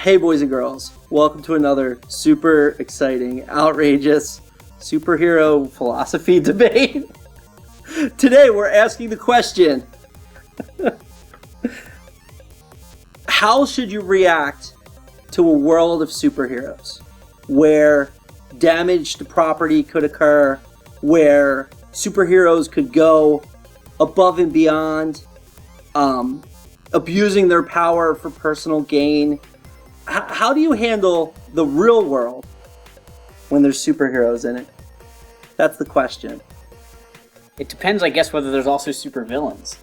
Hey boys and girls, welcome to another super exciting, outrageous superhero philosophy debate. Today we're asking the question, how should you react to a world of superheroes where damage to property could occur, where superheroes could go above and beyond, abusing their power for personal gain? How do you handle the real world when there's superheroes in it? That's the question. It depends, I guess, whether there's also supervillains.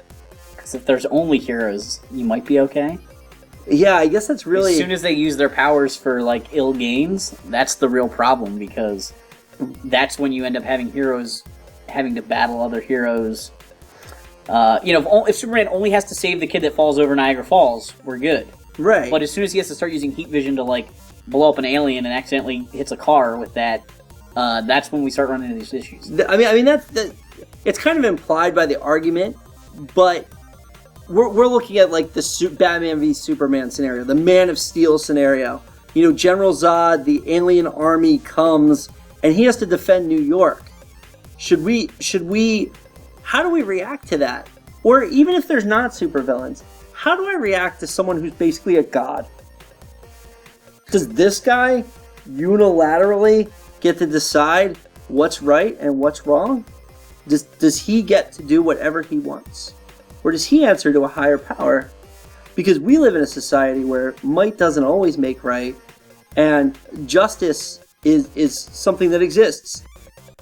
Because if there's only heroes, you might be okay. Yeah, I guess that's really... As soon as they use their powers for, like, ill gains, that's the real problem, because that's when you end up having heroes having to battle other heroes. If Superman only has to save the kid that falls over Niagara Falls, we're good. Right. But as soon as he has to start using heat vision to, like, blow up an alien and accidentally hits a car with that, that's when we start running into these issues. I mean that's it's kind of implied by the argument, but we're looking at, like, the Batman v Superman scenario, the Man of Steel scenario. You know, General Zod, the alien army comes, and he has to defend New York. Should we? How do we react to that? Or even if there's not supervillains, how do I react to someone who's basically a god? Does this guy unilaterally get to decide what's right and what's wrong? Does he get to do whatever he wants? Or does he answer to a higher power? Because we live in a society where might doesn't always make right, and justice is something that exists.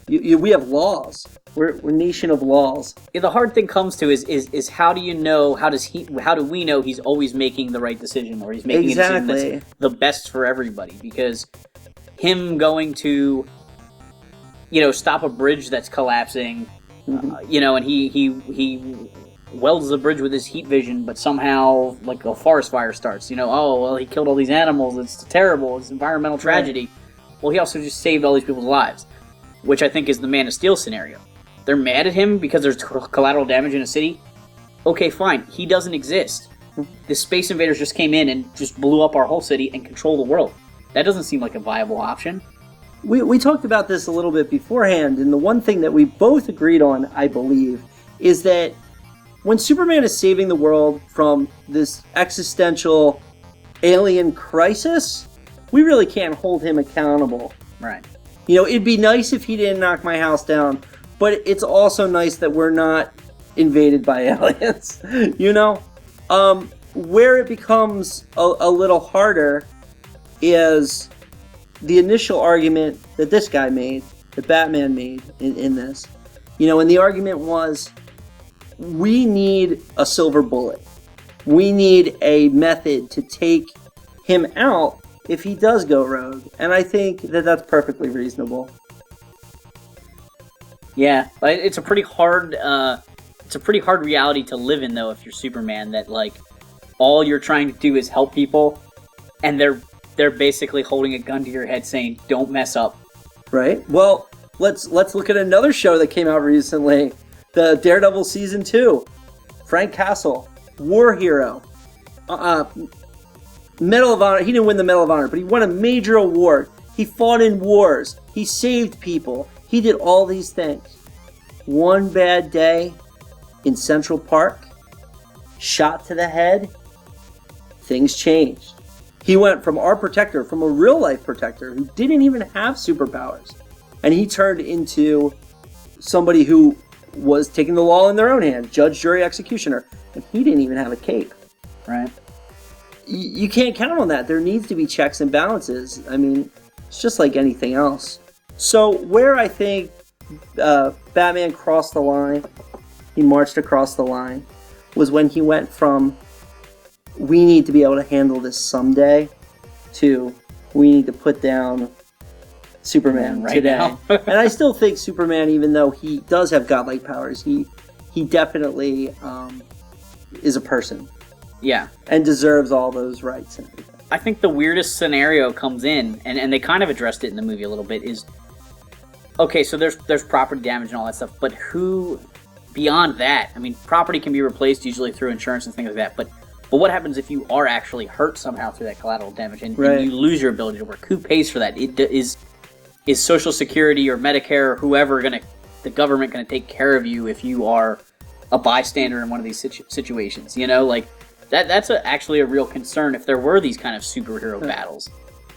We have laws. We're a nation of laws. Yeah, the hard thing comes to is how do you know, how do we know he's always making the right decision, or he's making a decision that's the best for everybody? Because him going to, stop a bridge that's collapsing, and he welds the bridge with his heat vision, but somehow, like, a forest fire starts. He killed all these animals, it's terrible, it's environmental tragedy. Right. Well, he also just saved all these people's lives, which I think is the Man of Steel scenario. They're mad at him because there's collateral damage in a city. Okay, fine. He doesn't exist. The Space Invaders just came in and just blew up our whole city and control the world. That doesn't seem like a viable option. We talked about this a little bit beforehand, and the one thing that we both agreed on, I believe, is that when Superman is saving the world from this existential alien crisis, we really can't hold him accountable. Right. It'd be nice if he didn't knock my house down, but it's also nice that we're not invaded by aliens. Where it becomes a little harder is the initial argument that this guy made, that Batman made in this. And the argument was, we need a silver bullet. We need a method to take him out if he does go rogue. And I think that that's perfectly reasonable. Yeah, but it's a pretty hard reality to live in, though, if you're Superman, that, like, all you're trying to do is help people, and they're basically holding a gun to your head saying, don't mess up. Right. Well, let's look at another show that came out recently, the Daredevil Season 2. Frank Castle, war hero. Medal of Honor. He didn't win the Medal of Honor, but he won a major award. He fought in wars. He saved people. He did all these things. One bad day in Central Park, shot to the head, things changed. He went from our protector, from a real-life protector who didn't even have superpowers, and he turned into somebody who was taking the law in their own hand, judge, jury, executioner, and he didn't even have a cape. Right. You can't count on that. There needs to be checks and balances. I mean, it's just like anything else. So where I think Batman crossed the line, he marched across the line, was when he went from, we need to be able to handle this someday, to, we need to put down Superman right today. Now. And I still think Superman, even though he does have godlike powers, he definitely is a person. Yeah. And deserves all those rights and everything. I think the weirdest scenario comes in, and they kind of addressed it in the movie a little bit, is, okay, so there's property damage and all that stuff, but who, beyond that, I mean, property can be replaced usually through insurance and things like that, but But what happens if you are actually hurt somehow through that collateral damage and you lose your ability to work? Who pays for that? Is Social Security or Medicare or whoever the government going to take care of you if you are a bystander in one of these situations? You know, like that's actually a real concern if there were these kind of superhero battles.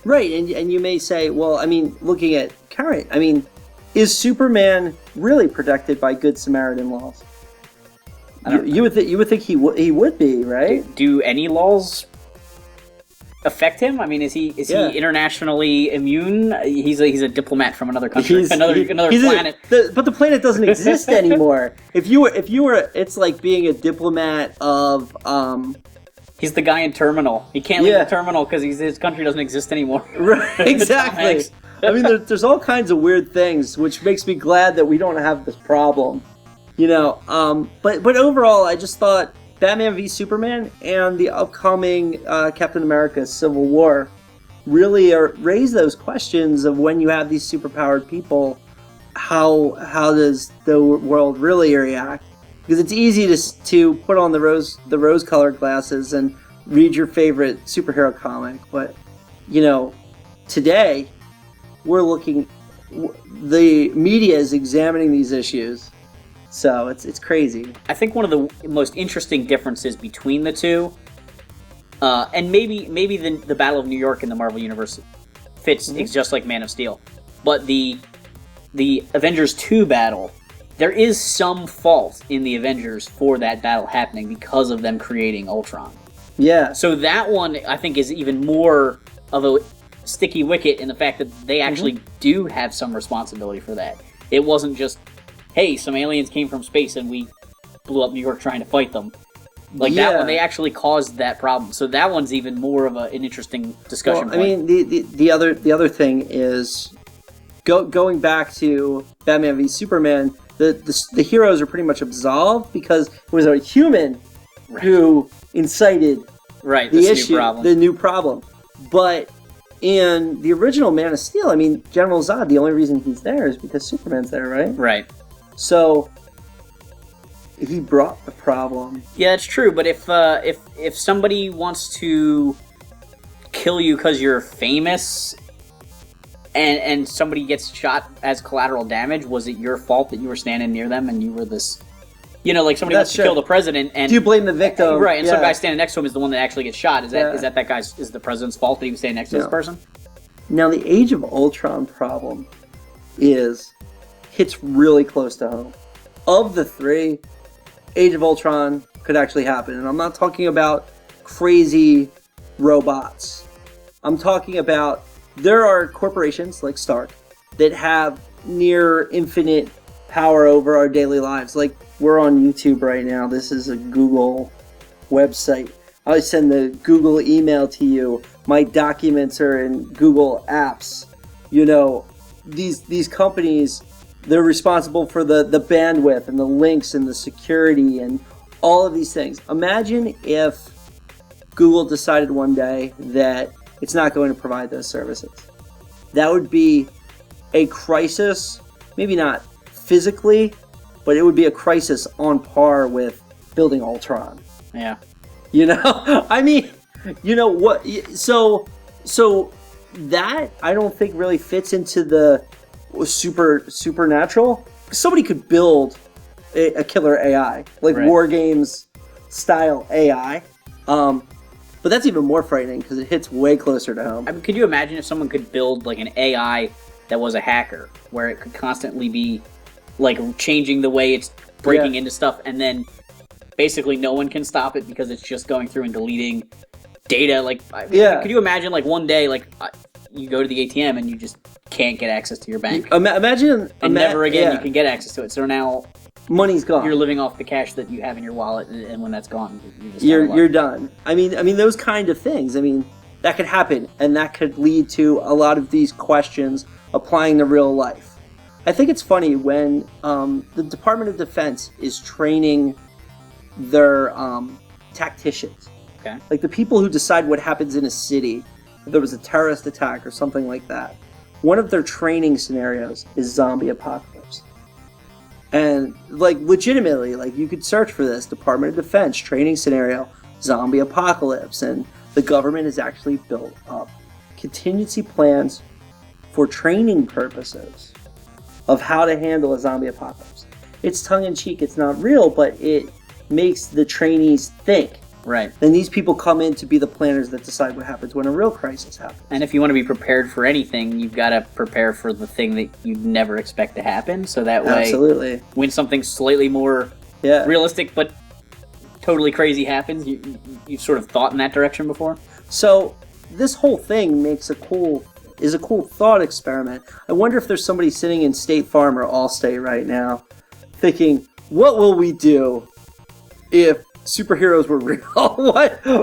Right, and you may say, well, I mean, looking at current, I mean, is Superman really protected by Good Samaritan laws? You would think he would be, right? Do any laws affect him? I mean, is he internationally immune? He's a diplomat from another country, another planet. But the planet doesn't exist anymore. If you were, it's like being a diplomat of. He's the guy in Terminal. He can't leave the Terminal because his country doesn't exist anymore. Right, exactly. I mean, there's all kinds of weird things, which makes me glad that we don't have this problem. You know, but overall, I just thought Batman v Superman and the upcoming Captain America Civil War really raise those questions of when you have these superpowered people, how does the world really react? Because it's easy to put on the rose-colored glasses and read your favorite superhero comic, but you know, today the media is examining these issues. So it's crazy. I think one of the most interesting differences between the two, and maybe the Battle of New York in the Marvel Universe fits just like Man of Steel, but the Avengers 2 battle, there is some fault in the Avengers for that battle happening because of them creating Ultron. Yeah. So that one, I think, is even more of a sticky wicket in the fact that they actually do have some responsibility for that. It wasn't just, hey, some aliens came from space and we blew up New York trying to fight them. Like that one, they actually caused that problem. So that one's even more of an interesting discussion point. I mean, the other thing is going back to Batman v Superman. The heroes are pretty much absolved because it was a human who incited the new problem. But in the original Man of Steel, I mean, General Zod, the only reason he's there is because Superman's there, right? Right. So he brought the problem. Yeah, it's true. But if somebody wants to kill you because you're famous, and somebody gets shot as collateral damage, was it your fault that you were standing near them and you were this? You know, like somebody wants to kill the president, and do you blame the victim? Right, and some guy standing next to him is the one that actually gets shot. Is that the president's fault that he was standing next to this person? Now, the Age of Ultron problem hits really close to home. Of the three, Age of Ultron could actually happen, and I'm not talking about crazy robots. I'm talking about there are corporations like Stark that have near infinite power over our daily lives. Like, we're on YouTube right now. This is a Google website. I send the Google email to you. My documents are in Google Apps. You know, these companies, they're responsible for the bandwidth and the links and the security and all of these things. Imagine if Google decided one day that it's not going to provide those services. That would be a crisis, maybe not physically, but it would be a crisis on par with building Ultron. Yeah. You know? I mean, you know what? So that, I don't think really fits into the supernatural. Somebody could build a killer AI, like War Games style AI. But that's even more frightening because it hits way closer to home. I mean, could you imagine if someone could build like an AI that was a hacker, where it could constantly be like changing the way it's breaking into stuff, and then basically no one can stop it because it's just going through and deleting data? Like, could you imagine like one day, like you go to the ATM and you just can't get access to your bank? Imagine, never again you can get access to it. So now money's gone. You're living off the cash that you have in your wallet, and when that's gone, you're done. I mean those kind of things. I mean, that could happen, and that could lead to a lot of these questions applying to real life. I think it's funny when the Department of Defense is training their tacticians. Okay. Like the people who decide what happens in a city, if there was a terrorist attack or something like that. One of their training scenarios is zombie apocalypse. And like legitimately, like you could search for this Department of Defense training scenario, zombie apocalypse, and the government has actually built up contingency plans for training purposes of how to handle a zombie apocalypse. It's tongue-in-cheek, it's not real, but it makes the trainees think. Right. Then these people come in to be the planners that decide what happens when a real crisis happens. And if you want to be prepared for anything, you've got to prepare for the thing that you'd never expect to happen. So that way, absolutely, when something slightly more realistic but totally crazy happens, you've sort of thought in that direction before. So this whole thing is a cool thought experiment. I wonder if there's somebody sitting in State Farm or Allstate right now thinking, what will we do if superheroes were real?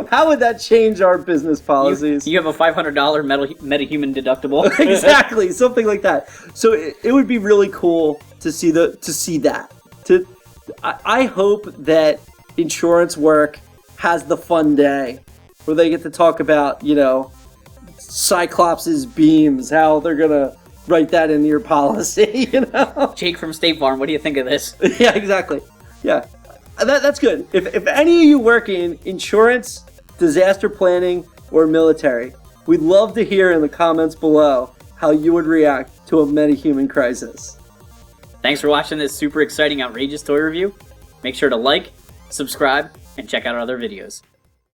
How would that change our business policies? You have a $500 metahuman deductible. Exactly, something like that. So it would be really cool to see that. I hope that insurance work has the fun day where they get to talk about, Cyclops' beams, how they're gonna write that into your policy. Jake from State Farm, what do you think of this? Yeah, exactly. Yeah. That's good. If any of you work in insurance, disaster planning, or military, we'd love to hear in the comments below how you would react to a metahuman crisis. Thanks for watching this super exciting, outrageous toy review. Make sure to like, subscribe, and check out our other videos.